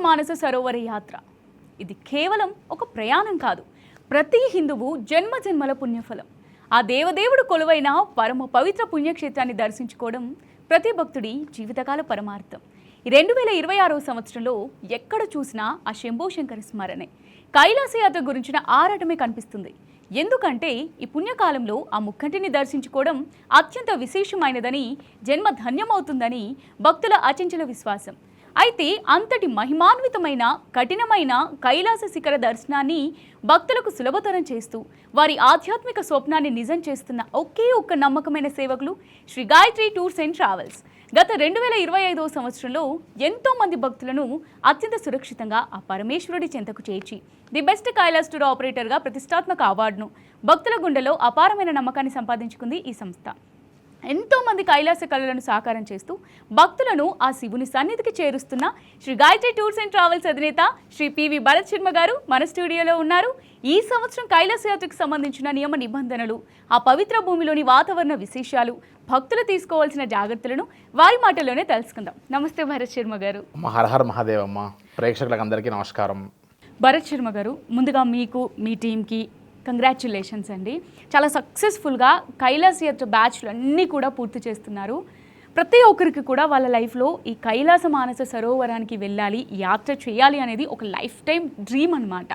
మానస సరోవర యాత్ర ఇది కేవలం ఒక ప్రయాణం కాదు, ప్రతి హిందువు జన్మ జన్మల పుణ్యఫలం. ఆ దేవదేవుడు కొలువైన పరమ పవిత్ర పుణ్యక్షేత్రాన్ని దర్శించుకోవడం ప్రతి భక్తుడి జీవితకాల పరమార్థం. 2026 సంవత్సరంలో ఎక్కడ చూసినా ఆ శంభో శంకర స్మరణే, కైలాస యాత్ర గురించిన ఆరాటమే కనిపిస్తుంది. ఎందుకంటే ఈ పుణ్యకాలంలో ఆ ముక్కంటిని దర్శించుకోవడం అత్యంత విశేషమైనదని, జన్మ ధన్యమవుతుందని భక్తుల అచంచల విశ్వాసం. అయితే అంతటి మహిమాన్వితమైన కఠినమైన కైలాస శిఖర దర్శనాన్ని భక్తులకు సులభతరం చేస్తూ వారి ఆధ్యాత్మిక స్వప్నాన్ని నిజం చేస్తున్న ఒకే ఒక్క నమ్మకమైన సేవకులు Shri Gayatri tours and Travels. గత 2025 సంవత్సరంలో ఎంతో మంది భక్తులను అత్యంత సురక్షితంగా ఆ పరమేశ్వరుడి చెంతకు చేర్చి ది బెస్ట్ కైలాస్ టూర్ ఆపరేటర్గా ప్రతిష్టాత్మక అవార్డును భక్తుల గుండెలో అపారమైన నమ్మకాన్ని సంపాదించుకుంది ఈ సంస్థ. ఎంతో మంది కైలాస కళలను సాకారం చేస్తూ భక్తులను ఆ శివుని సన్నిధికి చేరుస్తున్న Shri Gayatri tours and travels అధినేత శ్రీ పివి భరత్ శర్మ గారు మన స్టూడియోలో ఉన్నారు. ఈ సంవత్సరం కైలాస యాత్రకు సంబంధించిన నియమ నిబంధనలు, ఆ పవిత్ర భూమిలోని వాతావరణ విశేషాలు, భక్తులు తీసుకోవాల్సిన జాగ్రత్తలను వారి మాటల్లోనే తెలుసుకుందాం. నమస్తే భరత్ శర్మ గారు. హర హర మహాదేవమ్మ. ప్రేక్షకులకు అందరికీ నమస్కారం. భరత్ శర్మ గారు, ముందుగా మీకు, మీ టీంకి కంగ్రాచ్యులేషన్స్ అండి. చాలా సక్సెస్ఫుల్గా కైలాస యాత్ర బ్యాచ్లు అన్నీ కూడా పూర్తి చేస్తున్నారు. ప్రతి ఒక్కరికి కూడా వాళ్ళ లైఫ్లో ఈ కైలాస మానస సరోవరానికి వెళ్ళాలి, యాత్ర చేయాలి అనేది ఒక లైఫ్ టైం డ్రీమ్ అనమాట.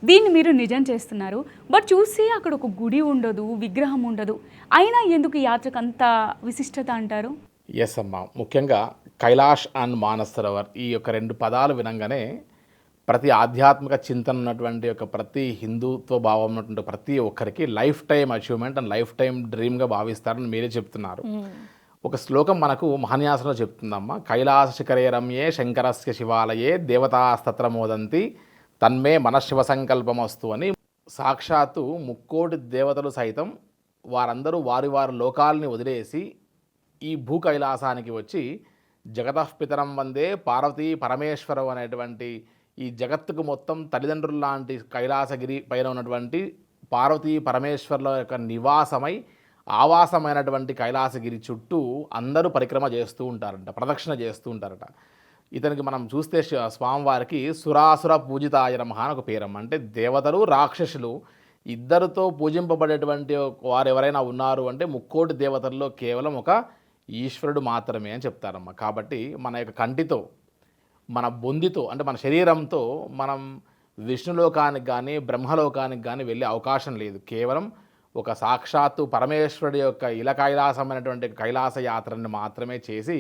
దీన్ని మీరు నిజం చేస్తున్నారు. బట్ చూసి అక్కడ ఒక గుడి ఉండదు, విగ్రహం ఉండదు, అయినా ఎందుకు ఈ యాత్రకు అంత విశిష్టత అంటారు? ఎస్ అమ్మ, ముఖ్యంగా కైలాష్ అండ్ మానస్ సరోవర్ ఈ యొక్క రెండు పదాలు వినంగానే ప్రతి ఆధ్యాత్మిక చింతన ఉన్నటువంటి ఒక ప్రతి హిందుత్వ భావం ఉన్నటువంటి ప్రతి ఒక్కరికి life time achievement and life time డ్రీమ్గా భావిస్తారని మీరే చెప్తున్నారు. ఒక శ్లోకం మనకు మహాన్యాసంలో చెప్తుందమ్మా, కైలాస శిఖరే రమ్యే శంకరస్య శివాలయే దేవతాస్తత్ర మోదంతి తన్మే మనశివ సంకల్పమస్తు అని. సాక్షాత్తు ముక్కోటి దేవతలు సైతం వారందరూ వారి వారి లోకాలని వదిలేసి ఈ భూ కైలాసానికి వచ్చి జగతఃపితరం వందే పార్వతీ పరమేశ్వరం అనేటువంటి ఈ జగత్తుకు మొత్తం తల్లిదండ్రులు లాంటి కైలాసగిరి పైన ఉన్నటువంటి పార్వతీ పరమేశ్వర్ల యొక్క నివాసమై ఆవాసమైనటువంటి కైలాసగిరి చుట్టూ అందరూ పరిక్రమ చేస్తూ ఉంటారంట, ప్రదక్షిణ చేస్తూ ఉంటారట. ఇతనికి మనం చూస్తే స్వామివారికి సురాసుర పూజితాయ నమః అని ఒక పేరమ్మ. అంటే దేవతలు రాక్షసులు ఇద్దరితో పూజింపబడేటువంటి వారు ఎవరైనా ఉన్నారు అంటే ముక్కోటి దేవతల్లో కేవలం ఒక ఈశ్వరుడు మాత్రమే అని చెప్తారమ్మ. కాబట్టి మన యొక్క కంటితో, మన బొందితో, అంటే మన శరీరంతో మనం విష్ణులోకానికి కానీ బ్రహ్మలోకానికి కానీ వెళ్ళే అవకాశం లేదు. కేవలం ఒక సాక్షాత్తు పరమేశ్వరుడి యొక్క ఇల కైలాసమైనటువంటి కైలాస యాత్రని మాత్రమే చేసి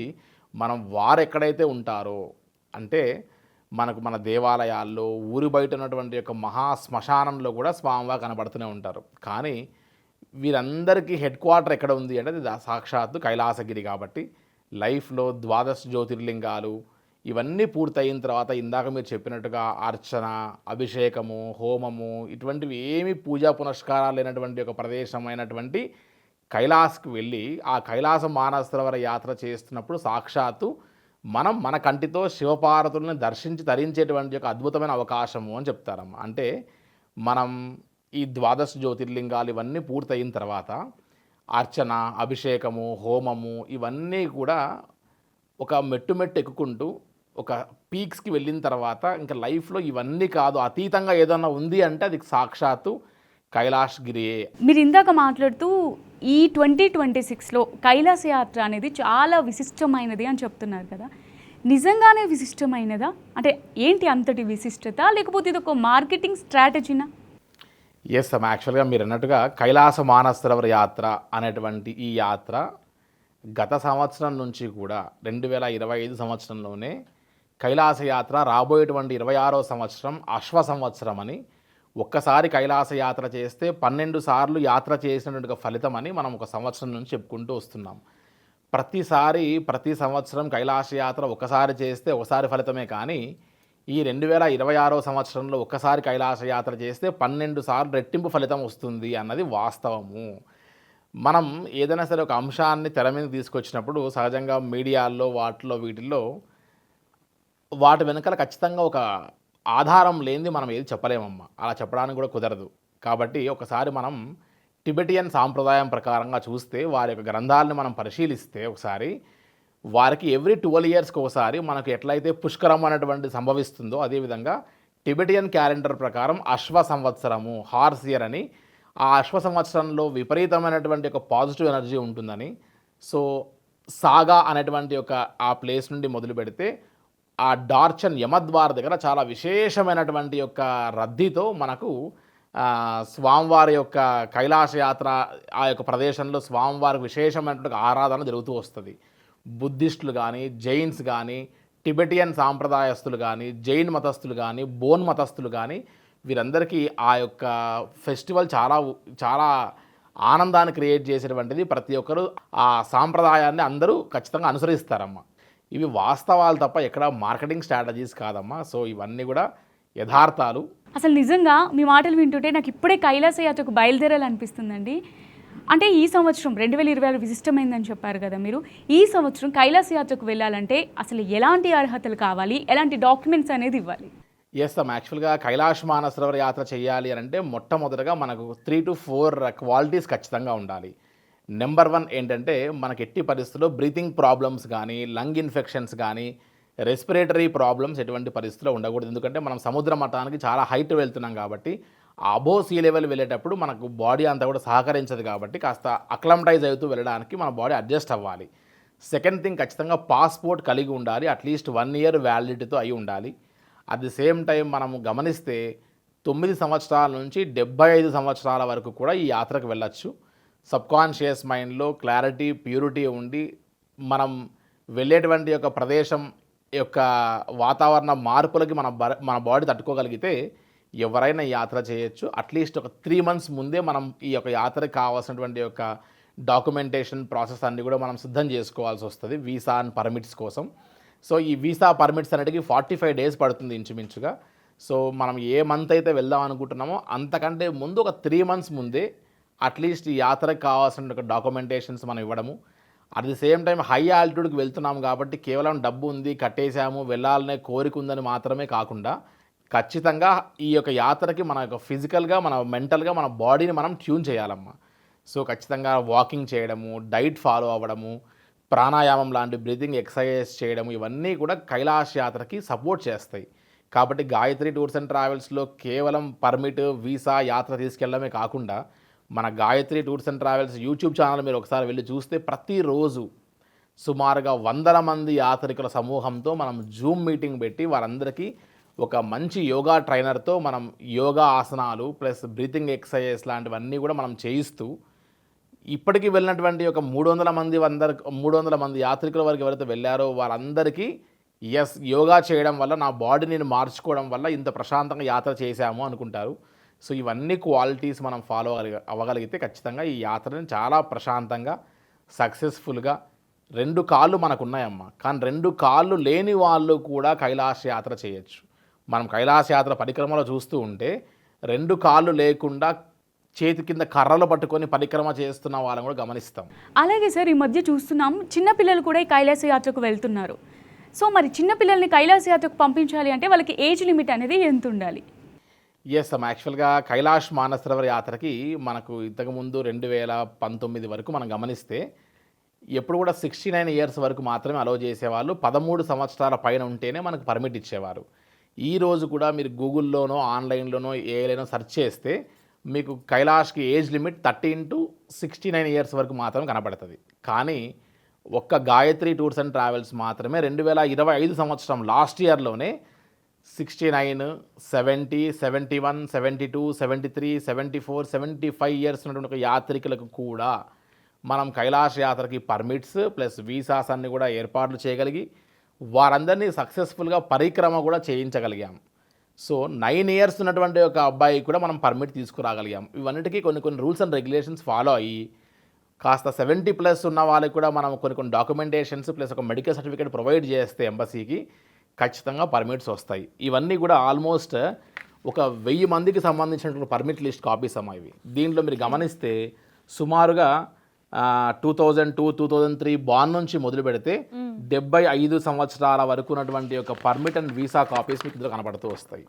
మనం వారు ఎక్కడైతే ఉంటారో, అంటే మనకు మన దేవాలయాల్లో ఊరి బయట ఉన్నటువంటి యొక్క మహా శ్మశానంలో కూడా స్వామివారు కనబడుతూనే ఉంటారు. కానీ వీరందరికీ హెడ్ క్వార్టర్ ఎక్కడ ఉంది అంటే అది సాక్షాత్తు కైలాసగిరి. కాబట్టి లైఫ్లో 12 జ్యోతిర్లింగాలు ఇవన్నీ పూర్తయిన తర్వాత ఇందాక మీరు చెప్పినట్టుగా అర్చన, అభిషేకము, హోమము ఇటువంటివి ఏమి పూజా పునస్కారాలు లేనటువంటి ఒక ప్రదేశమైనటువంటి కైలాస్కి వెళ్ళి ఆ కైలాస మానస సరోవర యాత్ర చేస్తున్నప్పుడు సాక్షాత్తు మనం మన కంటితో శివపార్వతులను దర్శించి తరించేటువంటి ఒక అద్భుతమైన అవకాశము అని చెప్తారమ్మ. అంటే మనం ఈ 12 జ్యోతిర్లింగాలు ఇవన్నీ పూర్తయిన తర్వాత అర్చన, అభిషేకము, హోమము ఇవన్నీ కూడా ఒక మెట్టు ఎక్కుకుంటూ ఒక పీక్స్కి వెళ్ళిన తర్వాత ఇంకా లైఫ్లో ఇవన్నీ కాదు, అతీతంగా ఏదన్నా ఉంది అంటే అది సాక్షాత్తు కైలాసగిరియే. మీరు ఇందాక మాట్లాడుతూ ఈ 2026లో కైలాస యాత్ర అనేది చాలా విశిష్టమైనది అని చెప్తున్నారు కదా, నిజంగానే విశిష్టమైనదా? అంటే ఏంటి అంతటి విశిష్టత, లేకపోతే ఇది ఒక మార్కెటింగ్ స్ట్రాటజీనా? ఎస్ అమ్మ, యాక్చువల్గా మీరు అన్నట్టుగా కైలాస మానస సరోవర యాత్ర అనేటువంటి ఈ యాత్ర గత సంవత్సరం నుంచి కూడా 2025 సంవత్సరంలోనే కైలాస యాత్ర రాబోయేటువంటి 26వ సంవత్సరం అశ్వ సంవత్సరం అని, ఒక్కసారి కైలాస యాత్ర చేస్తే 12 సార్లు యాత్ర చేసినటువంటి ఫలితం అని మనం ఒక సంవత్సరం నుంచి చెప్పుకుంటూ వస్తున్నాం. ప్రతి సంవత్సరం కైలాస యాత్ర ఒకసారి చేస్తే ఒకసారి ఫలితమే, కానీ ఈ 2026వ సంవత్సరంలో ఒక్కసారి కైలాస యాత్ర చేస్తే 12 సార్లు రెట్టింపు ఫలితం వస్తుంది అన్నది వాస్తవము. మనం ఏదైనా సరే ఒక అంశాన్ని తెర మీద తీసుకొచ్చినప్పుడు సహజంగా మీడియాల్లో వీటిల్లో వాటి వెనకాల ఖచ్చితంగా ఒక ఆధారం లేనిది మనం ఏది చెప్పలేమమ్మా. అలా చెప్పడానికి కూడా కుదరదు. కాబట్టి ఒకసారి మనం టిబెటియన్ సాంప్రదాయం ప్రకారంగా చూస్తే వారి యొక్క గ్రంథాలను మనం పరిశీలిస్తే ఒకసారి వారికి ఎవ్రీ 12 ఇయర్స్కి ఒకసారి మనకు ఎట్లయితే పుష్కరం అనేటువంటి సంభవిస్తుందో అదేవిధంగా టిబెటియన్ క్యాలెండర్ ప్రకారం అశ్వ సంవత్సరము, హార్స్ ఇయర్ అని, ఆ అశ్వ సంవత్సరంలో విపరీతమైనటువంటి ఒక పాజిటివ్ ఎనర్జీ ఉంటుందని, సో సాగా అనేటువంటి ఒక ఆ ప్లేస్ నుండి మొదలు పెడితే ఆ డార్చన్ యమద్వార్ దగ్గర చాలా విశేషమైనటువంటి యొక్క రద్దీతో మనకు స్వామివారి యొక్క కైలాస యాత్ర ఆ యొక్క ప్రదేశంలో స్వామివారికి విశేషమైనటువంటి ఆరాధన జరుగుతూ వస్తుంది. బుద్ధిస్టులు కానీ, జైన్స్ కానీ, టిబెటియన్ సాంప్రదాయస్తులు కానీ, జైన్ మతస్థులు కానీ, బోన్ మతస్థులు కానీ, వీరందరికీ ఆ యొక్క ఫెస్టివల్ చాలా ఆనందాన్ని క్రియేట్ చేసేటువంటిది. ప్రతి ఒక్కరు ఆ సాంప్రదాయాన్ని అందరూ ఖచ్చితంగా అనుసరిస్తారమ్మా. ఇవి వాస్తవాలు తప్ప ఎక్కడ మార్కెటింగ్ స్ట్రాటజీస్ కాదమ్మా. సో ఇవన్నీ కూడా యథార్థాలు. అసలు నిజంగా మీ మాటలు వింటుంటే నాకు ఇప్పుడే కైలాస యాత్రకు బయలుదేరాలనిపిస్తుందండి. అంటే ఈ సంవత్సరం 2026 విశిష్టమైందని చెప్పారు కదా మీరు. ఈ సంవత్సరం కైలాస యాత్రకు వెళ్ళాలంటే అసలు ఎలాంటి అర్హతలు కావాలి, ఎలాంటి డాక్యుమెంట్స్ అనేది ఇవ్వాలి? ఎస్ అమ్మ, యాక్చువల్గా కైలాష్ మానసరోవర్ యాత్ర చేయాలి అని అంటే మొట్టమొదటిగా మనకు 3 to 4 క్వాలిటీస్ ఖచ్చితంగా ఉండాలి. నెంబర్ 1 ఏంటంటే మనకి ఎట్టి పరిస్థితుల్లో బ్రీతింగ్ ప్రాబ్లమ్స్ కానీ, లంగ్ ఇన్ఫెక్షన్స్ కానీ, రెస్పిరేటరీ ప్రాబ్లమ్స్ ఎటువంటి పరిస్థితుల్లో ఉండకూడదు. ఎందుకంటే మనం సముద్ర మట్టానికి చాలా హైట్ వెళ్తున్నాం కాబట్టి అబో సీ లెవెల్ వెళ్ళేటప్పుడు మనకు బాడీ అంతా కూడా సహకరించదు కాబట్టి కాస్త అక్లమటైజ్ అవుతూ వెళ్ళడానికి మన బాడీ అడ్జస్ట్ అవ్వాలి. సెకండ్ థింగ్, ఖచ్చితంగా పాస్పోర్ట్ కలిగి ఉండాలి. అట్లీస్ట్ 1 year వ్యాలిడిటీతో అయి ఉండాలి. అట్ ది సేమ్ టైం మనము గమనిస్తే 9 సంవత్సరాల నుంచి 75 సంవత్సరాల వరకు కూడా ఈ యాత్రకు వెళ్ళచ్చు. సబ్కాన్షియస్ మైండ్లో క్లారిటీ, ప్యూరిటీ ఉండి మనం వెళ్ళేటువంటి యొక్క ప్రదేశం యొక్క వాతావరణ మార్పులకి మన బాడీ తట్టుకోగలిగితే ఎవరైనా యాత్ర చేయొచ్చు. అట్లీస్ట్ ఒక 3 months ముందే మనం ఈ యొక్క యాత్రకు కావాల్సినటువంటి యొక్క డాక్యుమెంటేషన్ ప్రాసెస్ అన్నీ కూడా మనం సిద్ధం చేసుకోవాల్సి వస్తుంది వీసా అండ్ పర్మిట్స్ కోసం. సో ఈ వీసా పర్మిట్స్ అనేటికి 45 days పడుతుంది ఇంచుమించుగా. సో మనం ఏ మంత్ అయితే వెళ్దాం అనుకుంటున్నామో అంతకంటే ముందు ఒక 3 months ముందే అట్లీస్ట్ ఈ యాత్రకు కావాల్సిన ఒక డాక్యుమెంటేషన్స్ మనం ఇవ్వడము. At the same time high ఆల్టిట్యూడ్కి వెళ్తున్నాము కాబట్టి కేవలం డబ్బు ఉంది, కట్టేశాము, వెళ్ళాలనే కోరిక ఉందని మాత్రమే కాకుండా ఖచ్చితంగా ఈ యొక్క యాత్రకి మన యొక్క ఫిజికల్గా, మన మెంటల్గా మన బాడీని మనం ట్యూన్ చేయాలమ్మా. సో ఖచ్చితంగా వాకింగ్ చేయడము, డైట్ ఫాలో అవ్వడము, ప్రాణాయామం లాంటి బ్రీతింగ్ ఎక్సర్సైజ్ చేయడము, ఇవన్నీ కూడా కైలాష్ యాత్రకి సపోర్ట్ చేస్తాయి. కాబట్టి గాయత్రి టూర్స్ అండ్ ట్రావెల్స్లో కేవలం పర్మిట్, వీసా, యాత్ర తీసుకెళ్ళడమే కాకుండా మన Gayatri tours and travels YouTube channel మీరు ఒకసారి వెళ్ళి చూస్తే ప్రతిరోజు సుమారుగా 100 మంది యాత్రికుల సమూహంతో మనం జూమ్ మీటింగ్ పెట్టి వారందరికీ ఒక మంచి యోగా ట్రైనర్తో మనం యోగా ఆసనాలు ప్లస్ బ్రీతింగ్ ఎక్సర్సైజ్ లాంటివన్నీ కూడా మనం చేయిస్తూ ఇప్పటికీ వెళ్ళినటువంటి ఒక 300 మంది యాత్రికుల వరకు ఎవరైతే వెళ్ళారో వారందరికీ యోగా చేయడం వల్ల నా బాడీని మార్చుకోవడం వల్ల ఇంత ప్రశాంతంగా యాత్ర చేశాము అనుకుంటారు. సో ఇవన్నీ క్వాలిటీస్ మనం ఫాలో అవ్వగలిగితే ఖచ్చితంగా ఈ యాత్రని చాలా ప్రశాంతంగా, సక్సెస్ఫుల్గా 2 కాళ్ళు మనకు ఉన్నాయమ్మా. కానీ 2 కాళ్ళు లేని వాళ్ళు కూడా కైలాస యాత్ర చేయొచ్చు. మనం కైలాస యాత్ర పరిక్రమలో చూస్తూ ఉంటే 2 కాళ్ళు లేకుండా చేతి కింద కర్రలు పట్టుకొని పరిక్రమ చేస్తున్న వాళ్ళని కూడా గమనిస్తాం. అలాగే సార్, ఈ మధ్య చూస్తున్నాం చిన్నపిల్లలు కూడా ఈ కైలాస యాత్రకు వెళ్తున్నారు. సో మరి చిన్నపిల్లల్ని కైలాస యాత్రకు పంపించాలి అంటే వాళ్ళకి ఏజ్ లిమిట్ అనేది ఎంత ఉండాలి? ఎస్ అమ్మ, యాక్చువల్గా కైలాష్ మానసరోవర్ యాత్రకి మనకు ఇంతకుముందు 2019 వరకు మనం గమనిస్తే ఎప్పుడు కూడా 69 years వరకు మాత్రమే అలౌ చేసేవాళ్ళు. 13 సంవత్సరాల పైన ఉంటేనే మనకు పర్మిట్ ఇచ్చేవారు. ఈ రోజు కూడా మీరు గూగుల్లోనో ఆన్లైన్లోనో ఏలైనా సెర్చ్ చేస్తే మీకు కైలాష్కి ఏజ్ లిమిట్ 13 to 69 years వరకు మాత్రమే కనబడుతుంది. కానీ ఒక్క గాయత్రి టూర్స్ అండ్ ట్రావెల్స్ మాత్రమే 2025 సంవత్సరం లాస్ట్ ఇయర్లోనే 69, 70, 71, 72, 73, 74, 75 years ఉన్నటువంటి ఒక యాత్రికులకు కూడా మనం కైలాస యాత్రకి పర్మిట్స్ ప్లస్ వీసాస్ అన్ని కూడా ఏర్పాట్లు చేయగలిగి వారందరినీ సక్సెస్ఫుల్గా పరిక్రమ కూడా చేయించగలిగాం. సో 9 years ఉన్నటువంటి ఒక అబ్బాయి కూడా మనం పర్మిట్ తీసుకురాగలిగాం. ఇవన్నిటికీ కొన్ని రూల్స్ అండ్ రెగ్యులేషన్స్ ఫాలో అయ్యి కాస్త 70+ ఉన్న వాళ్ళకి కూడా మనం కొన్ని డాక్యుమెంటేషన్స్ ప్లస్ ఒక మెడికల్ సర్టిఫికేట్ ప్రొవైడ్ చేస్తే ఎంబసీకి ఖచ్చితంగా పర్మిట్స్ వస్తాయి. ఇవన్నీ కూడా ఆల్మోస్ట్ ఒక 1000 మందికి సంబంధించినటువంటి పర్మిట్ లిస్ట్ కాపీస్ అమ్మా ఇవి. దీంట్లో మీరు గమనిస్తే సుమారుగా 2002, 2003 బాన్ నుంచి మొదలు పెడితే 75 సంవత్సరాల వరకు ఉన్నటువంటి ఒక పర్మిట్ అండ్ వీసా కాపీస్ మీకు ఇందులో కనబడుతూ వస్తాయి.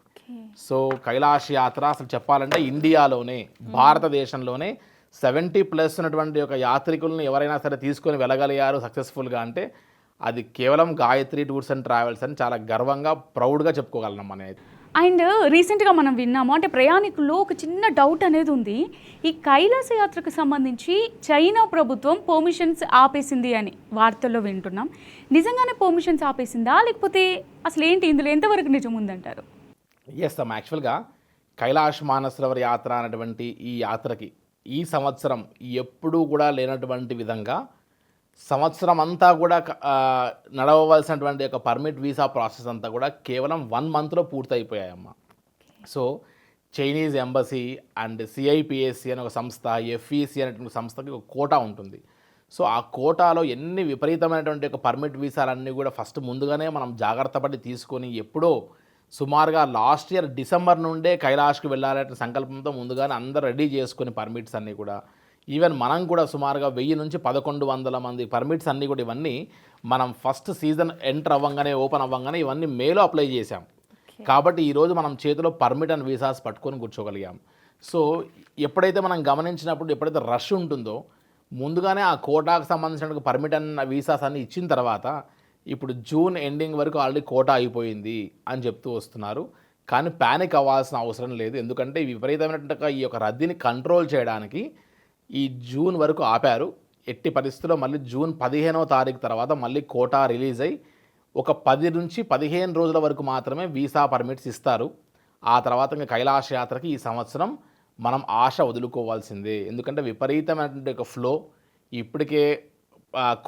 సో కైలాష్ యాత్ర అసలు చెప్పాలంటే ఇండియాలోనే, భారతదేశంలోనే 70+ ఉన్నటువంటి ఒక యాత్రికుల్ని ఎవరైనా సరే తీసుకొని వెళ్ళగలిగారు సక్సెస్ఫుల్గా అంటే అది కేవలం గాయత్రి టూర్స్ అండ్ ట్రావెల్స్ అని చాలా గర్వంగా ప్రౌడ్గా చెప్పుకోగలను అనేది. అండ్ రీసెంట్గా మనం విన్నాము, అంటే ప్రయాణికుల్లో ఒక చిన్న డౌట్ అనేది ఉంది. ఈ కైలాస యాత్రకు సంబంధించి చైనా ప్రభుత్వం పర్మిషన్స్ ఆపేసింది అని వార్తల్లో వింటున్నాం. నిజంగానే పర్మిషన్స్ ఆపేసిందా, లేకపోతే అసలు ఏంటి ఇందులో ఎంతవరకు నిజం ఉందంటారు? ఎస్ అమ్మ, యాక్చువల్గా కైలాష్ మానసరోవర్ యాత్ర అనేటువంటి ఈ యాత్రకి ఈ సంవత్సరం ఎప్పుడూ కూడా లేనటువంటి విధంగా సంవత్సరం అంతా కూడా నడవవలసినటువంటి ఒక పర్మిట్ వీసా ప్రాసెస్ అంతా కూడా కేవలం 1 మంత్లో పూర్తయిపోయాయమ్మా. సో చైనీస్ ఎంబసీ అండ్ సిఐపిఎస్సి అనే ఒక సంస్థ, ఎఫ్ఈసి అనేటువంటి సంస్థకి ఒక కోటా ఉంటుంది. సో ఆ కోటాలో ఎన్ని విపరీతమైనటువంటి ఒక పర్మిట్ వీసాలన్నీ కూడా ఫస్ట్ ముందుగానే మనం జాగ్రత్త పడి తీసుకొని ఎప్పుడో సుమారుగా లాస్ట్ ఇయర్ డిసెంబర్ నుండే కైలాష్కి వెళ్ళాలనే సంకల్పంతో ముందుగానే అందరూ రెడీ చేసుకుని పర్మిట్స్ అన్నీ కూడా, ఈవెన్ మనం కూడా సుమారుగా 1000 నుంచి 1100 మంది పర్మిట్స్ అన్నీ కూడా ఇవన్నీ మనం ఫస్ట్ సీజన్ ఎంటర్ అవ్వగానే ఓపెన్ అవ్వగానే ఇవన్నీ మేలో అప్లై చేశాం. కాబట్టి ఈరోజు మనం చేతిలో పర్మిట్ అండ్ వీసాస్ పట్టుకొని కూర్చోగలిగాం. సో ఎప్పుడైతే మనం గమనించినప్పుడు ఎప్పుడైతే రష్ ఉంటుందో ముందుగానే ఆ కోటాకు సంబంధించిన పర్మిట్ అండ్ వీసాస్ అన్నీ ఇచ్చిన తర్వాత ఇప్పుడు జూన్ ఎండింగ్ వరకు ఆల్రెడీ కోటా అయిపోయింది అని చెప్తూ వస్తున్నారు. కానీ ప్యానిక్ అవ్వాల్సిన అవసరం లేదు. ఎందుకంటే విపరీతమైనటువంటి ఈ యొక్క రద్దీని కంట్రోల్ చేయడానికి ఈ జూన్ వరకు ఆపారు. ఎట్టి పరిస్థితుల్లో మళ్ళీ జూన్ 15వ తారీఖు తర్వాత మళ్ళీ కోటా రిలీజ్ అయ్యి ఒక 10 నుంచి 15 రోజుల వరకు మాత్రమే వీసా పర్మిట్స్ ఇస్తారు. ఆ తర్వాత ఇంకా కైలాస యాత్రకి ఈ సంవత్సరం మనం ఆశ వదులుకోవాల్సిందే. ఎందుకంటే విపరీతమైనటువంటి ఒక ఫ్లో, ఇప్పటికే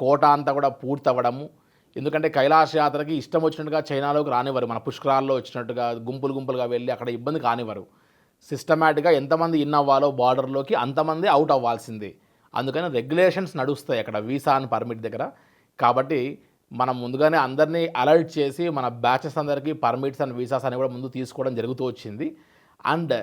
కోటా అంతా కూడా పూర్తవ్వడము. ఎందుకంటే కైలాస యాత్రకి ఇష్టం వచ్చినట్టుగా చైనాలోకి రానివ్వరు. మన పుష్కరాల్లో వచ్చినట్టుగా గుంపులుగా వెళ్ళి అక్కడ ఇబ్బంది కానివ్వరు. సిస్టమేటిక్గా ఎంతమంది ఇన్ అవ్వాలో బార్డర్లోకి అంతమంది అవుట్ అవ్వాల్సిందే. అందుకని రెగ్యులేషన్స్ నడుస్తాయి అక్కడ వీసా అండ్ పర్మిట్ దగ్గర. కాబట్టి మనం ముందుగానే అందరినీ అలర్ట్ చేసి మన బ్యాచెస్ అందరికీ పర్మిట్స్ అండ్ వీసాస్ అని కూడా ముందు తీసుకోవడం జరుగుతూ వచ్చింది. అండ్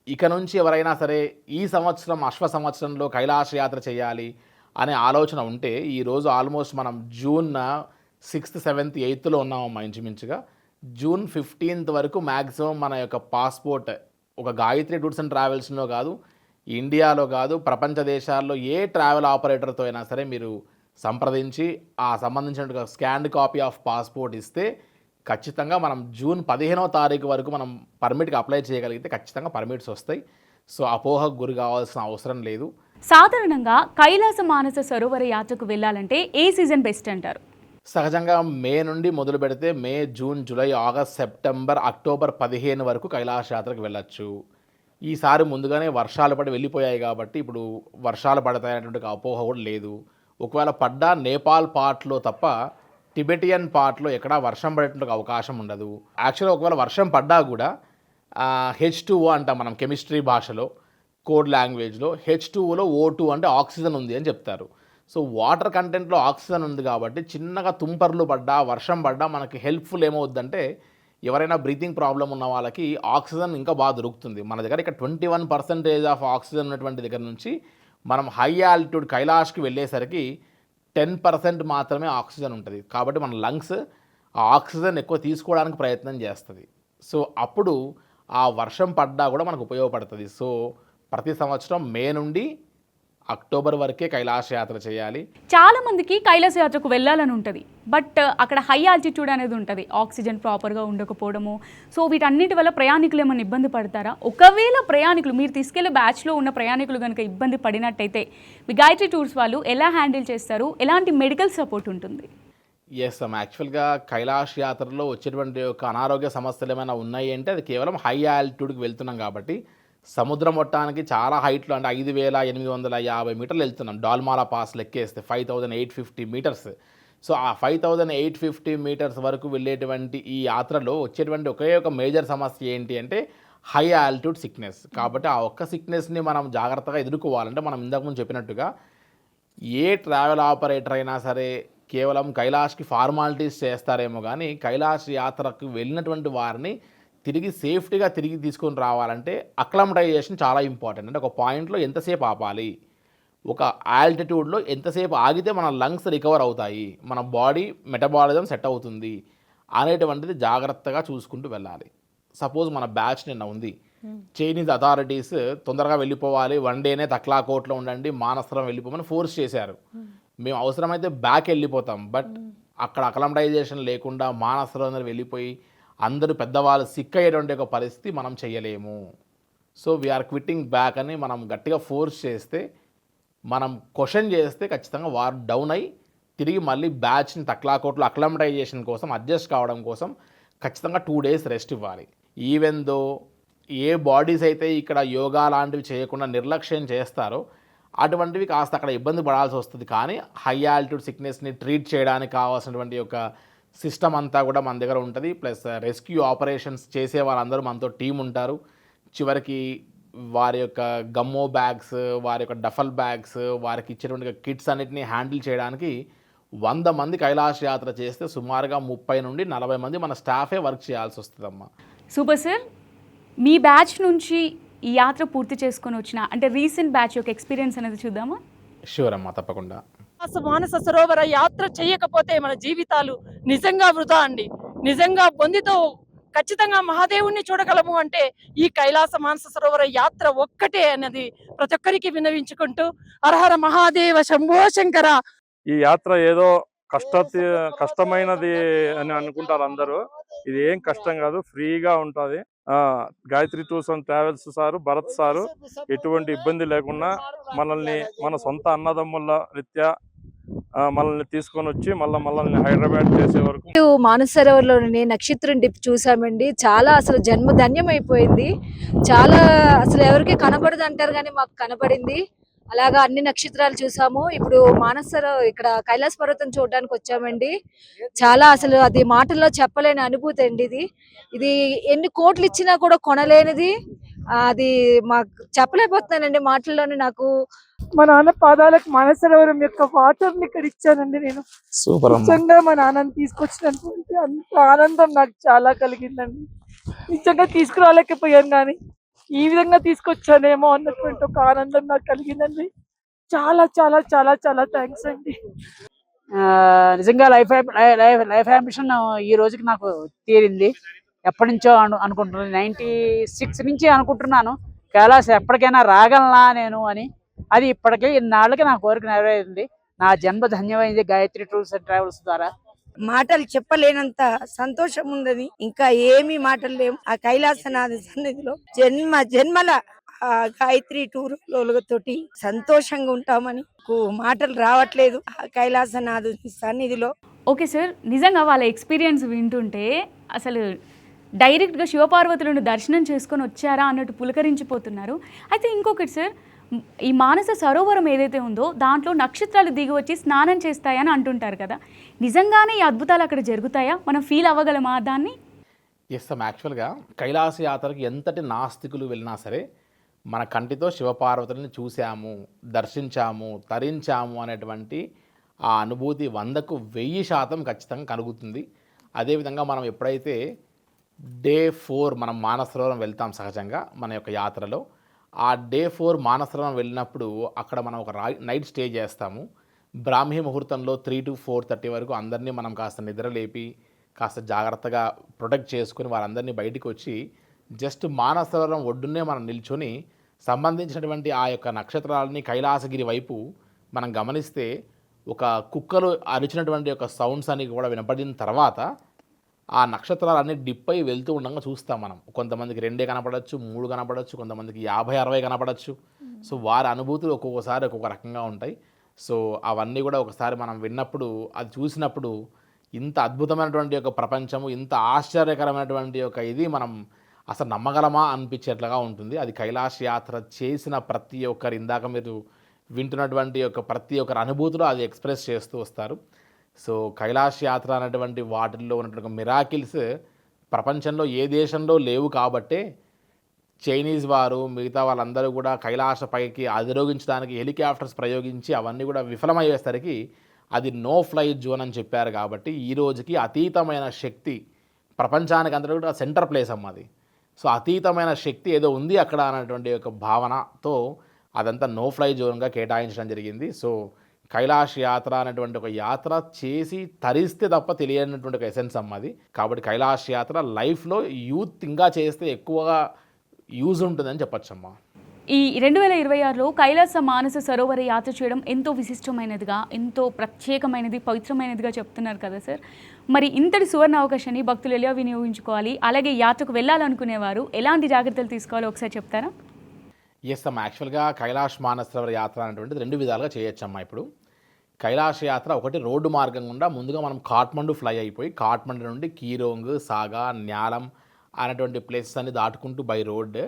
ఇక నుంచి ఎవరైనా సరే ఈ సంవత్సరం అశ్వ సంవత్సరంలో కైలాస యాత్ర చేయాలి అనే ఆలోచన ఉంటే ఈరోజు ఆల్మోస్ట్ మనం జూన్ 6th, 7th, 8thలో ఉన్నామమ్మా. ఇంచుమించుగా జూన్ 15th వరకు మ్యాక్సిమం మన యొక్క పాస్పోర్ట్ ఒక గాయత్రి టూర్స్ అండ్ ట్రావెల్స్లో కాదు, ఇండియాలో కాదు, ప్రపంచ దేశాల్లో ఏ ట్రావెల్ ఆపరేటర్తో అయినా సరే మీరు సంప్రదించి ఆ సంబంధించిన స్కాన్డ్ కాపీ ఆఫ్ పాస్పోర్ట్ ఇస్తే ఖచ్చితంగా మనం జూన్ 15వ తారీఖు వరకు మనం పర్మిట్కి అప్లై చేయగలిగితే ఖచ్చితంగా పర్మిట్స్ వస్తాయి. సో అపోహకు గురి కావాల్సిన అవసరం లేదు. సాధారణంగా కైలాస మానస సరోవర యాత్రకు వెళ్ళాలంటే ఏ సీజన్ బెస్ట్ అంటారు? సహజంగా మే నుండి మొదలు పెడితే May, June, July, August, September, October 15 వరకు కైలాస యాత్రకు వెళ్ళొచ్చు. ఈసారి ముందుగానే వర్షాలు పడి వెళ్ళిపోయాయి కాబట్టి ఇప్పుడు వర్షాలు పడతాయనేటువంటి అపోహ కూడా లేదు. ఒకవేళ పడ్డా నేపాల్ పార్ట్లో తప్ప టిబెటియన్ పార్ట్లో ఎక్కడా వర్షం పడేటువంటి అవకాశం ఉండదు. యాక్చువల్గా ఒకవేళ వర్షం పడ్డా కూడా H2O అంటాం మనం కెమిస్ట్రీ భాషలో, కోడ్ లాంగ్వేజ్లో. H2Oలో O2 అంటే ఆక్సిజన్ ఉంది అని చెప్తారు. సో వాటర్ కంటెంట్లో ఆక్సిజన్ ఉంది కాబట్టి చిన్నగా తుంపర్లు పడ్డా వర్షం పడ్డా మనకి హెల్ప్ఫుల్ ఏమవుద్దంటే ఎవరైనా బ్రీతింగ్ ప్రాబ్లం ఉన్న వాళ్ళకి ఆక్సిజన్ ఇంకా బాగా దొరుకుతుంది. మన దగ్గర ఇక్కడ 21% ఆఫ్ ఆక్సిజన్ ఉన్నటువంటి దగ్గర నుంచి మనం హై ఆల్టిట్యూడ్ కైలాష్కి వెళ్ళేసరికి 10% మాత్రమే ఆక్సిజన్ ఉంటుంది. కాబట్టి మన లంగ్స్ ఆ ఆక్సిజన్ ఎక్కువ తీసుకోవడానికి ప్రయత్నం చేస్తుంది. సో అప్పుడు ఆ వర్షం పడ్డా కూడా మనకు ఉపయోగపడుతుంది. సో ప్రతి సంవత్సరం మే నుండి అక్టోబర్ వరకే కైలాస యాత్ర చేయాలి. చాలా మందికి కైలాస యాత్రకు వెళ్ళాలని ఉంటుంది, బట్ అక్కడ హై ఆల్టిట్యూడ్ అనేది ఉంటుంది, ఆక్సిజన్ ప్రాపర్గా ఉండకపోవడము. సో వీటన్నిటి వల్ల ప్రయాణికులు ఏమైనా ఇబ్బంది పడతారా? ఒకవేళ ప్రయాణికులు, మీరు తీసుకెళ్లే బ్యాచ్లో ఉన్న ప్రయాణికులు కనుక ఇబ్బంది పడినట్టయితే మీ గాయత్రి టూర్స్ వాళ్ళు ఎలా హ్యాండిల్ చేస్తారు? ఎలాంటి మెడికల్ సపోర్ట్ ఉంటుంది? ఎస్ అమ్మ, యాక్చువల్గా కైలాస యాత్రలో వచ్చేటువంటి ఒక అనారోగ్య సమస్యలు ఏమైనా ఉన్నాయి అంటే అది కేవలం హై ఆల్టిట్యూడ్కి వెళ్తున్నాం కాబట్టి సముద్ర మొట్టానికి చాలా హైట్లో అంటే 5850 మీటర్లు వెళ్తున్నాం. డాల్మాలా పాస్ లెక్కేస్తే 5850 మీటర్స్. సో ఆ 5850 మీటర్స్ వరకు వెళ్ళేటువంటి ఈ యాత్రలో వచ్చేటువంటి ఒకే ఒక మేజర్ సమస్య ఏంటి అంటే హై ఆల్టిట్యూడ్ సిక్నెస్. కాబట్టి ఆ ఒక్క సిక్నెస్ని మనం జాగ్రత్తగా ఎదుర్కోవాలంటే మనం ఇంతకుముందు చెప్పినట్టుగా ఏ ట్రావెల్ ఆపరేటర్ అయినా సరే కేవలం కైలాష్కి ఫార్మాలిటీస్ చేస్తారేమో కానీ కైలాష్ యాత్రకు వెళ్ళినటువంటి వారిని తిరిగి సేఫ్టీగా తిరిగి తీసుకొని రావాలంటే అక్లమటైజేషన్ చాలా ఇంపార్టెంట్. అంటే ఒక పాయింట్లో ఎంతసేపు ఆపాలి, ఒక ఆల్టిట్యూడ్లో ఎంతసేపు ఆగితే మన లంగ్స్ రికవర్ అవుతాయి, మన బాడీ మెటబాలిజం సెట్ అవుతుంది అనేటువంటిది జాగ్రత్తగా చూసుకుంటూ వెళ్ళాలి. సపోజ్ మన బ్యాచ్ నిన్న ఉంది, చైనీస్ అథారిటీస్ తొందరగా వెళ్ళిపోవాలి, 1 డేనే తక్లాకోట్లో ఉండండి, మానసరం వెళ్ళిపోమని ఫోర్స్ చేశారు. మేము అవసరమైతే బ్యాక్ వెళ్ళిపోతాం, బట్ అక్కడ అక్లమటైజేషన్ లేకుండా మానసరోవర్ వెళ్ళిపోయి అందరూ పెద్దవాళ్ళు సిక్ అయ్యేటువంటి ఒక పరిస్థితి మనం చేయలేము. సో వీఆర్ క్విట్టింగ్ బ్యాక్ అని మనం గట్టిగా ఫోర్స్ చేస్తే, మనం క్వశ్చన్ చేస్తే ఖచ్చితంగా వారు డౌన్ అయ్యి తిరిగి మళ్ళీ బ్యాచ్ని తక్లాకోట్లో అక్లమటైజేషన్ కోసం అడ్జస్ట్ కావడం కోసం ఖచ్చితంగా 2 days రెస్ట్ ఇవ్వాలి. ఈవెన్ దో ఏ బాడీస్ అయితే ఇక్కడ యోగా లాంటివి చేయకుండా నిర్లక్ష్యం చేస్తారో అటువంటివి కాస్త అక్కడ ఇబ్బంది పడాల్సి వస్తుంది. కానీ హై ఆల్టిట్యూడ్ సిక్నెస్ని ట్రీట్ చేయడానికి కావాల్సినటువంటి ఒక సిస్టమ్ అంతా కూడా మన దగ్గర ఉంటుంది. ప్లస్ రెస్క్యూ ఆపరేషన్స్ చేసే వాళ్ళందరూ మనతో టీం ఉంటారు. చివరికి వారి యొక్క గమ్మో బ్యాగ్స్, వారి యొక్క డఫల్ బ్యాగ్స్, వారికి ఇచ్చేటువంటి కిట్స్ అన్నిటిని హ్యాండిల్ చేయడానికి 100 మంది కైలాష్ యాత్ర చేస్తే సుమారుగా 30 నుండి 40 మంది మన స్టాఫే వర్క్ చేయాల్సి వస్తుందమ్మా. సూపర్ సార్, మీ బ్యాచ్ నుంచి ఈ యాత్ర పూర్తి చేసుకొని వచ్చిన అంటే రీసెంట్ బ్యాచ్ యొక్క ఎక్స్పీరియన్స్ అనేది చూద్దామా? షూర్ అమ్మా, తప్పకుండా. మానస సరోవర యాత్ర చేయకపోతే మన జీవితాలు నిజంగా వృధా అండి. నిజంగా బొందితో ఖచ్చితంగా మహాదేవుణ్ణి చూడగలము అంటే ఈ కైలాస మానస సరోవర యాత్ర ఒక్కటే అన్నది ప్రతి ఒక్కరికి విన్నవించుకుంటూ హరహర మహాదేవ శంభో శంకర. ఈ యాత్ర ఏదో కష్టమైనది అని అనుకుంటారు అందరూ. ఇది ఏం కష్టం కాదు, ఫ్రీగా ఉంటుంది. Gayatri tours and travels sir, Bharat sir ఎటువంటి ఇబ్బంది లేకుండా మనల్ని మన సొంత అన్నదమ్ముల రీత్యా మనల్ని తీసుకొని వచ్చి మనల్ని హైదరాబాద్ చేసే వరకు మానస సరోవర్లోని నక్షత్రం డిప్ చూసామండి. చాలా అసలు జన్మ ధన్యం అయిపోయింది. చాలా అసలు ఎవరికి కనబడదు అంటారు కానీ మాకు కనబడింది. అలాగా అన్ని నక్షత్రాలు చూసాము. ఇప్పుడు మానస సరోవర్ ఇక్కడ కైలాస పర్వతం చూడడానికి వచ్చామండి. చాలా అసలు అది మాటల్లో చెప్పలేని అనుభూతి అండి. ఇది ఎన్ని కోట్లు ఇచ్చినా కూడా కొనలేనిది. అది మాకు చెప్పలేకపోతున్నానండి మాటల్లోనే. నాకు మా నాన్న పాదాలకు మానస సరోవరం యొక్క వాటర్ ని ఇక్కడ ఇచ్చానండి నేను. సూపర్. నిజంగా మా నాన్నని తీసుకొచ్చినటువంటి అంత ఆనందం నాకు చాలా కలిగిందండి. నిజంగా తీసుకురాలేకపోయాను కానీ ఈ విధంగా తీసుకొచ్చానేమో అన్నటువంటి ఒక ఆనందం నాకు కలిగిందండి. చాలా చాలా చాలా చాలా థ్యాంక్స్ అండి. నిజంగా లైఫ్ అంబిషన్ ఈ రోజుకి నాకు తీరింది. ఎప్పటి నుంచో అనుకుంటున్నాను, 96 నుంచి అనుకుంటున్నాను కైలాస ఎప్పటికైనా రాగలనా నేను అని. అది ఇప్పటికీ ఇన్నాళ్ళకి నా కోరిక నెరవేరింది. నా జన్మ ధన్యమైంది గాయత్రి టూర్స్ అండ్ ట్రావెల్స్ ద్వారా. మాటలు చెప్పలేనంత సంతోషం ఉన్నది. ఇంకా ఏమీ మాటలు లేవు. ఆ కైలాసనాథ సన్నిధిలో జన్మల ఆ గాయత్రి టూర్ తోటి సంతోషంగా ఉంటామని మాటలు రావట్లేదు ఆ కైలాసనాథ సన్నిధిలో. ఓకే సార్, నిజంగా వాళ్ళ ఎక్స్పీరియన్స్ వింటుంటే అసలు డైరెక్ట్గా శివపార్వతులను దర్శనం చేసుకొని వచ్చారా అన్నట్టు పులకరించిపోతున్నారు. అయితే ఇంకొకటి సార్, ఈ మానస సరోవరం ఏదైతే ఉందో దాంట్లో నక్షత్రాలు దిగి వచ్చి స్నానం చేస్తాయని అంటుంటారు కదా, నిజంగానే ఈ అద్భుతాలు అక్కడ జరుగుతాయా? మనం ఫీల్ అవ్వగలమా దాన్ని? ఎస్ అమ్మ, యాక్చువల్గా కైలాస యాత్రకి ఎంతటి నాస్తికులు వెళ్ళినా సరే మన కంటితో శివపార్వతులని చూసాము, దర్శించాము, తరించాము అనేటువంటి ఆ అనుభూతి 100కు 1000% ఖచ్చితంగా కలుగుతుంది. అదేవిధంగా మనం ఎప్పుడైతే Day 4 మనం మానసరోవరం వెళ్తాం సహజంగా మన యొక్క యాత్రలో, ఆ Day 4 మానసరోవరం వెళ్ళినప్పుడు అక్కడ మనం ఒక నైట్ స్టే చేస్తాము. బ్రాహ్మీ ముహూర్తంలో 3 to 4:30 వరకు అందరినీ మనం కాస్త నిద్రలేపి కాస్త జాగ్రత్తగా ప్రొటెక్ట్ చేసుకుని వారందరినీ బయటికి వచ్చి జస్ట్ మానసరోవరం ఒడ్డునే మనం నిల్చొని సంబంధించినటువంటి ఆ యొక్క నక్షత్రాలని కైలాసగిరి వైపు మనం గమనిస్తే ఒక కుక్కలు అరిచినటువంటి యొక్క సౌండ్స్ అని కూడా వినపడిన తర్వాత ఆ నక్షత్రాలన్నీ డిప్ అయి వెళ్తూ ఉండగా చూస్తాం మనం. కొంతమందికి 2 కనపడవచ్చు, 3 కనపడవచ్చు, కొంతమందికి 50-60 కనపడవచ్చు. సో వారి అనుభూతులు ఒక్కొక్కసారి ఒక్కొక్క రకంగా ఉంటాయి. సో అవన్నీ కూడా ఒకసారి మనం విన్నప్పుడు, అది చూసినప్పుడు ఇంత అద్భుతమైనటువంటి ఒక ప్రపంచము, ఇంత ఆశ్చర్యకరమైనటువంటి ఒక ఇది మనం అసలు నమ్మగలమా అనిపించేట్లుగా ఉంటుంది. అది కైలాస యాత్ర చేసిన ప్రతి ఒక్కరు, ఇందాక మీరు వింటున్నటువంటి యొక్క ప్రతి ఒక్కరి అనుభూతులు అది ఎక్స్ప్రెస్ చేస్తూ వస్తారు. సో కైలాస యాత్ర అనేటువంటి వాటిల్లో ఉన్నటువంటి మిరాకిల్స్ ప్రపంచంలో ఏ దేశంలో లేవు కాబట్టే చైనీస్ వారు మిగతా వాళ్ళందరూ కూడా కైలాస పైకి అధిరోగించడానికి హెలికాప్టర్స్ ప్రయోగించి అవన్నీ కూడా విఫలమయ్యేసరికి అది నో ఫ్లైట్ జోన్ అని చెప్పారు. కాబట్టి ఈ రోజుకి అతీతమైన శక్తి ప్రపంచానికి అందరూ కూడా సెంటర్ ప్లేస్ అమ్మది. సో అతీతమైన శక్తి ఏదో ఉంది అక్కడ అనేటువంటి ఒక భావనతో అదంతా నో ఫ్లై జోన్గా కేటాయించడం జరిగింది. సో కైలాస యాత్ర అనేటువంటి ఒక యాత్ర చేసి తరిస్తే తప్ప తెలియనటువంటి ఒక ఎసెన్స్ అమ్మది. కాబట్టి కైలాస యాత్ర లైఫ్లో యూత్ ఇంకా చేస్తే ఎక్కువగా యూజ్ ఉంటుందని చెప్పచ్చమ్మా. ఈ 2026లో కైలాస మానస సరోవర యాత్ర చేయడం ఎంతో విశిష్టమైనదిగా, ఎంతో ప్రత్యేకమైనది, పవిత్రమైనదిగా చెప్తున్నారు కదా సార్. మరి ఇంతటి సువర్ణ అవకాశాన్ని భక్తులు ఎలా వినియోగించుకోవాలి, అలాగే యాత్రకు వెళ్ళాలనుకునేవారు ఎలాంటి జాగ్రత్తలు తీసుకోవాలో ఒకసారి చెప్తారా? ఎస్ అమ్మ, యాక్చువల్గా కైలాష్ మానసరోవర యాత్ర అనేటువంటిది 2 విధాలుగా చేయొచ్చమ్మా. ఇప్పుడు కైలాష్ యాత్ర ఒకటి రోడ్డు మార్గం గుండా ముందుగా మనం కాఠ్మండు ఫ్లై అయిపోయి కాఠ్మండు నుండి కీరోంగ్, సాగా, న్యాలం అనేటువంటి ప్లేసెస్ అన్ని దాటుకుంటూ బై రోడ్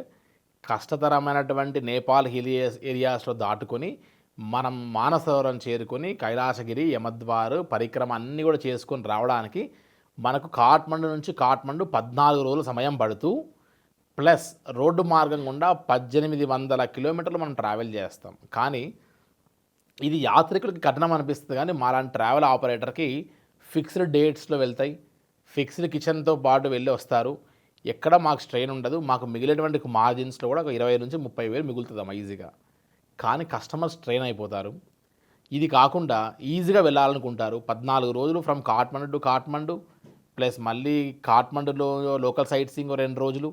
కష్టతరమైనటువంటి నేపాల్ హిల్ ఏరియాస్లో దాటుకొని మనం మానసరోవరం చేరుకొని కైలాసగిరి, యమద్వార్ పరిక్రమ అన్నీ కూడా చేసుకొని రావడానికి మనకు కాఠ్మండు నుంచి కాఠ్మండు 14 రోజుల సమయం పడుతూ ప్లస్ రోడ్డు మార్గం గుండా 1800 కిలోమీటర్లు మనం ట్రావెల్ చేస్తాం. కానీ ఇది యాత్రికులకి కఠినం అనిపిస్తుంది, కానీ మాలాంటి ట్రావెల్ ఆపరేటర్కి ఫిక్స్డ్ డేట్స్లో వెళ్తాయి, ఫిక్స్డ్ కిచెన్తో పాటు వెళ్ళి వస్తారు. ఎక్కడ మాకు స్ట్రెయిన్ ఉండదు. మాకు మిగిలేటువంటి మార్జిన్స్లో కూడా ఒక 20 నుంచి 30 వేలు మిగులుతుందమ్మా ఈజీగా. కానీ కస్టమర్స్ స్ట్రెయిన్ అయిపోతారు. ఇది కాకుండా ఈజీగా వెళ్ళాలనుకుంటారు. 14 రోజులు from Kathmandu to Kathmandu plus మళ్ళీ కాఠ్మండులో లోకల్ సైట్ సీయింగ్ 2 రోజులు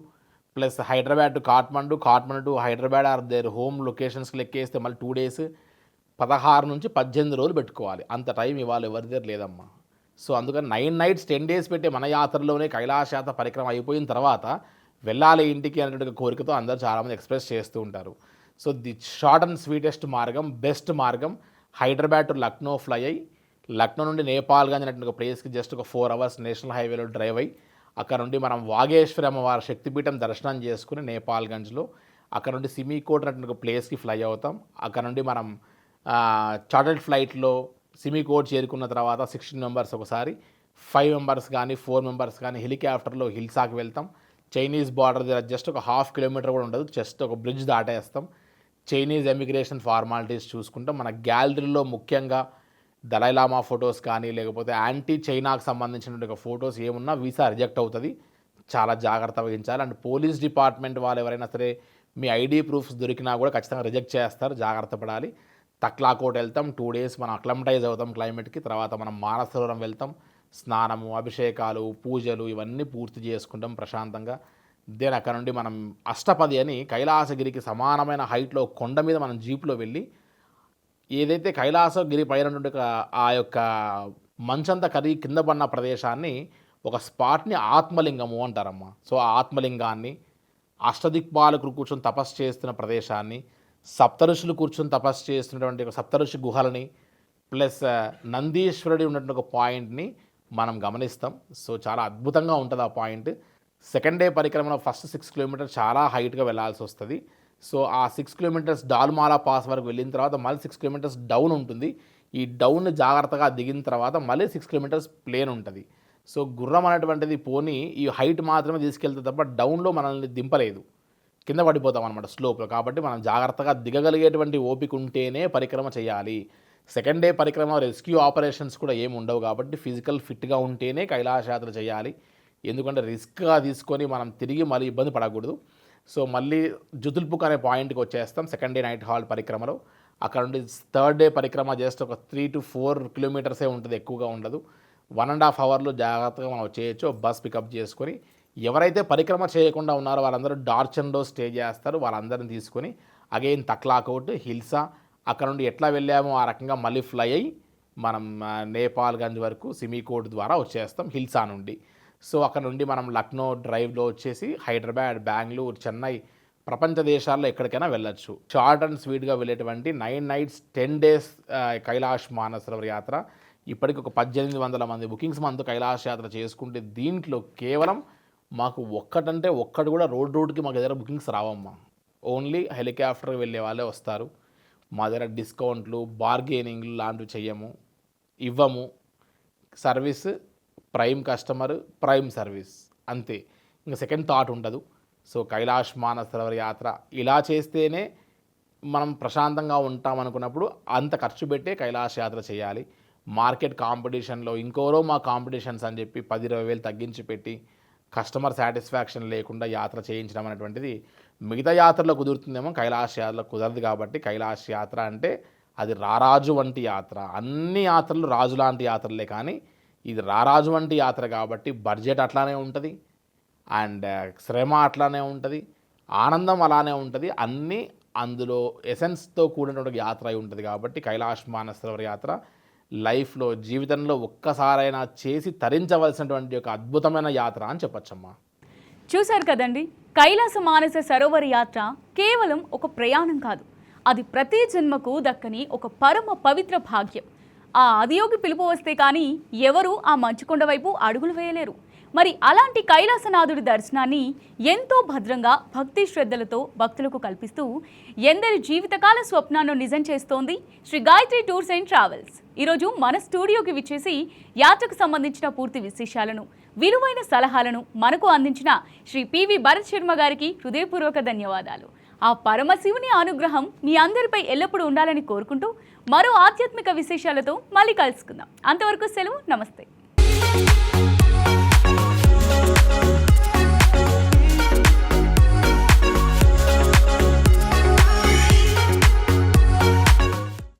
plus Hyderabad to Kathmandu, Kathmandu to Hyderabad or their home లొకేషన్స్కి లెక్కేస్తే మళ్ళీ 2 డేస్ 16 నుంచి 18 రోజులు పెట్టుకోవాలి. అంత టైం ఇవాళ ఎవరి దగ్గర లేదమ్మా. సో అందుకని 9 నైట్స్ 10 డేస్ పెట్టే మన యాత్రలోనే కైలాస యాత్ర పరిక్రమ అయిపోయిన తర్వాత వెళ్ళాలి ఇంటికి అనేటువంటి కోరికతో అందరూ చాలామంది ఎక్స్ప్రెస్ చేస్తూ ఉంటారు. So the short and sweetest మార్గం, బెస్ట్ మార్గం హైదరాబాద్ టు లక్నో ఫ్లై అయ్యి లక్నో నుండి నేపాల్గంజ్ అనేటువంటి ఒక ప్లేస్కి జస్ట్ ఒక 4 అవర్స్ నేషనల్ హైవేలో డ్రైవ్ అయ్యి అక్కడ నుండి మనం వాగేశ్వరి అమ్మవారి శక్తిపీఠం దర్శనం చేసుకుని నేపాల్గంజ్లో అక్కడ నుండి సిమికోట్ అనేటువంటి ఒక ప్లేస్కి ఫ్లై అవుతాం. అక్కడ నుండి మనం చార్టర్డ్ ఫ్లైట్లో సిమికోట్ చేరుకున్న తర్వాత 16 మెంబర్స్ ఒకసారి, 5 మెంబర్స్ కానీ 4 మెంబర్స్ కానీ హెలికాప్టర్లో హిల్సాకి వెళ్తాం. చైనీస్ బార్డర్ దగ్గర జస్ట్ ఒక 1/2 కిలోమీటర్ కూడా ఉండదు, జస్ట్ ఒక బ్రిడ్జ్ దాటేస్తాం. చైనీస్ ఎమిగ్రేషన్ ఫార్మాలిటీస్ చూసుకుంటాం. మన గ్యాలరీలో ముఖ్యంగా దలైలామా ఫొటోస్ కానీ లేకపోతే యాంటీ చైనాకు సంబంధించినటువంటి ఒక ఫొటోస్ ఏమున్నా వీసా రిజెక్ట్ అవుతుంది. చాలా జాగ్రత్త వహించాలి. అండ్ పోలీస్ డిపార్ట్మెంట్ వాళ్ళు ఎవరైనా సరే మీ ఐడి ప్రూఫ్స్ దొరికినా కూడా ఖచ్చితంగా రిజెక్ట్ చేస్తారు, జాగ్రత్త పడాలి. తక్లాకోట్ వెళ్తాం, 2 డేస్ మనం అక్లమటైజ్ అవుతాం క్లైమేట్కి. తర్వాత మనం మానసరోవరం వెళ్తాం, స్నానము, అభిషేకాలు, పూజలు ఇవన్నీ పూర్తి చేసుకుంటాం ప్రశాంతంగా. దెన్ అక్కడ నుండి మనం అష్టపది అని కైలాసగిరికి సమానమైన హైట్లో కొండ మీద మనం జీప్లో వెళ్ళి ఏదైతే కైలాసగిరి పైన ఆ యొక్క మంచంతా కరిగి కింద పడిన ప్రదేశాన్ని ఒక స్పాట్ని ఆత్మలింగము అంటారమ్మా. సో ఆ ఆత్మలింగాన్ని, అష్టదిక్పాలకులు కూర్చొని తపస్సు చేస్తున్న ప్రదేశాన్ని, సప్తఋషులు కూర్చొని తపస్సు చేస్తున్నటువంటి ఒక సప్తఋషి గుహలని ప్లస్ నందీశ్వరుడి ఉన్నటువంటి ఒక పాయింట్ని మనం గమనిస్తాం. సో చాలా అద్భుతంగా ఉంటుంది ఆ పాయింట్. సెకండ్ డే పరిక్రమలో ఫస్ట్ 6 కిలోమీటర్స్ చాలా హైట్గా వెళ్ళాల్సి వస్తుంది. సో ఆ 6 కిలోమీటర్స్ డాల్మాలా పాస్ వరకు వెళ్ళిన తర్వాత మళ్ళీ 6 కిలోమీటర్స్ డౌన్ ఉంటుంది. ఈ డౌన్ జాగ్రత్తగా దిగిన తర్వాత మళ్ళీ 6 కిలోమీటర్స్ ప్లేన్ ఉంటుంది. సో గుర్రం అనేటువంటిది పోనీ ఈ హైట్ మాత్రమే తీసుకెళ్తే తప్ప డౌన్లో మనల్ని దింపలేదు, కింద పడిపోతాం అనమాట స్లోప్లో. కాబట్టి మనం జాగ్రత్తగా దిగగలిగేటువంటి ఓపిక ఉంటేనే పరిక్రమ చేయాలి. సెకండ్ డే పరిక్రమ రెస్క్యూ ఆపరేషన్స్ కూడా ఏమి ఉండవు కాబట్టి ఫిజికల్ ఫిట్గా ఉంటేనే కైలాస యాత్ర చేయాలి. ఎందుకంటే రిస్క్గా తీసుకొని మనం తిరిగి మళ్ళీ ఇబ్బంది పడకూడదు. సో మళ్ళీ జుతుల్పుక్ అనే పాయింట్కి వచ్చేస్తాం సెకండ్ డే నైట్ హాల్ పరిక్రమలో. అక్కడ నుండి థర్డ్ డే పరిక్రమ జస్ట్ ఒక 3 to 4 కిలోమీటర్సే ఉంటుంది, ఎక్కువగా ఉండదు. 1.5 అవర్లో జాగ్రత్తగా మనం చేయొచ్చు. బస్ పికప్ చేసుకొని ఎవరైతే పరిక్రమ చేయకుండా ఉన్నారో వాళ్ళందరూ డార్చన్లో స్టే చేస్తారు. వాళ్ళందరిని తీసుకొని అగైన్ తక్లాకోట్, హిల్సా, అక్కడ నుండి ఎట్లా వెళ్ళామో ఆ రకంగా మళ్ళీ ఫ్లై అయ్యి మనం నేపాల్గంజ్ వరకు సిమికోట్ ద్వారా వచ్చేస్తాం హిల్సా నుండి. సో అక్కడ నుండి మనం లక్నో డ్రైవ్లో వచ్చేసి హైదరాబాద్, బెంగళూరు, చెన్నై, ప్రపంచ దేశాల్లో ఎక్కడికైనా వెళ్ళొచ్చు. షార్ట్ అండ్ స్వీట్గా వెళ్ళేటువంటి 9 nights 10 days కైలాష్ మానసరోవర్ యాత్ర. ఇప్పటికి ఒక 1800 మంది బుకింగ్స్ మనతో కైలాష్ యాత్ర చేసుకుంటే దీంట్లో కేవలం మాకు ఒక్కటి కూడా రోడ్కి మాకు దగ్గర బుకింగ్స్ రావమ్మా. ఓన్లీ హెలికాప్టర్ వెళ్ళే వాళ్ళే వస్తారు. మా దగ్గర డిస్కౌంట్లు, బార్గెనింగ్లు లాంటివి ఇవ్వము. Service prime customer, prime service అంతే, ఇంకా సెకండ్ థాట్ ఉండదు. సో కైలాష్ మానసరోవర్ యాత్ర ఇలా చేస్తేనే మనం ప్రశాంతంగా ఉంటాం అనుకున్నప్పుడు అంత ఖర్చు పెట్టే కైలాష్ యాత్ర చేయాలి. మార్కెట్ కాంపిటీషన్లో ఇంకోరో మా కాంపిటీషన్స్ అని చెప్పి 10-20 వేలు తగ్గించి పెట్టి కస్టమర్ సాటిస్ఫాక్షన్ లేకుండా యాత్ర చేయించడం అనేటువంటిది మిగతా యాత్రలో కుదురుతుందేమో, కైలాష్ యాత్రలో కుదరదు. కాబట్టి కైలాష్ యాత్ర అంటే అది రారాజు వంటి యాత్ర. అన్ని యాత్రలు రాజు లాంటి యాత్రలే, కానీ ఇది రారాజు వంటి యాత్ర కాబట్టి బడ్జెట్ అట్లానే ఉంటుంది, అండ్ శ్రమ అట్లానే ఉంటుంది, ఆనందం అలానే ఉంటుంది. అన్నీ అందులో ఎసెన్స్తో కూడినటువంటి యాత్ర అయి ఉంటుంది కాబట్టి కైలాష్ మానసరోవర్ యాత్ర లైఫ్లో జీవితంలో ఒక్కసారైనా చేసి తరించవలసినటువంటి ఒక అద్భుతమైన యాత్ర అని చెప్పచ్చమ్మా. చూశారు కదండి, కైలాస మానస సరోవర యాత్ర కేవలం ఒక ప్రయాణం కాదు, అది ప్రతి జన్మకు దక్కని ఒక పరమ పవిత్ర భాగ్యం. ఆ ఆదియోగి పిలుపు వస్తే కానీ ఎవరు ఆ మంచుకొండ వైపు అడుగులు వేయలేరు. మరి అలాంటి కైలాసనాథుడి దర్శనాన్ని ఎంతో భద్రంగా భక్తి శ్రద్ధలతో భక్తులకు కల్పిస్తూ ఎందరి జీవితకాల స్వప్నాన్ని నిజం చేస్తోంది Shri Gayatri tours and Travels. ఈరోజు మన స్టూడియోకి విచ్చేసి యాత్రకు సంబంధించిన పూర్తి విశేషాలను, విలువైన సలహాలను మనకు అందించిన శ్రీ పివి భరత్ శర్మ గారికి హృదయపూర్వక ధన్యవాదాలు. ఆ పరమశివుని అనుగ్రహం మీ అందరిపై ఎల్లప్పుడూ ఉండాలని కోరుకుంటూ మరో ఆధ్యాత్మిక విశేషాలతో మళ్ళీ కలుసుకుందాం. అంతవరకు సెలవు, నమస్తే.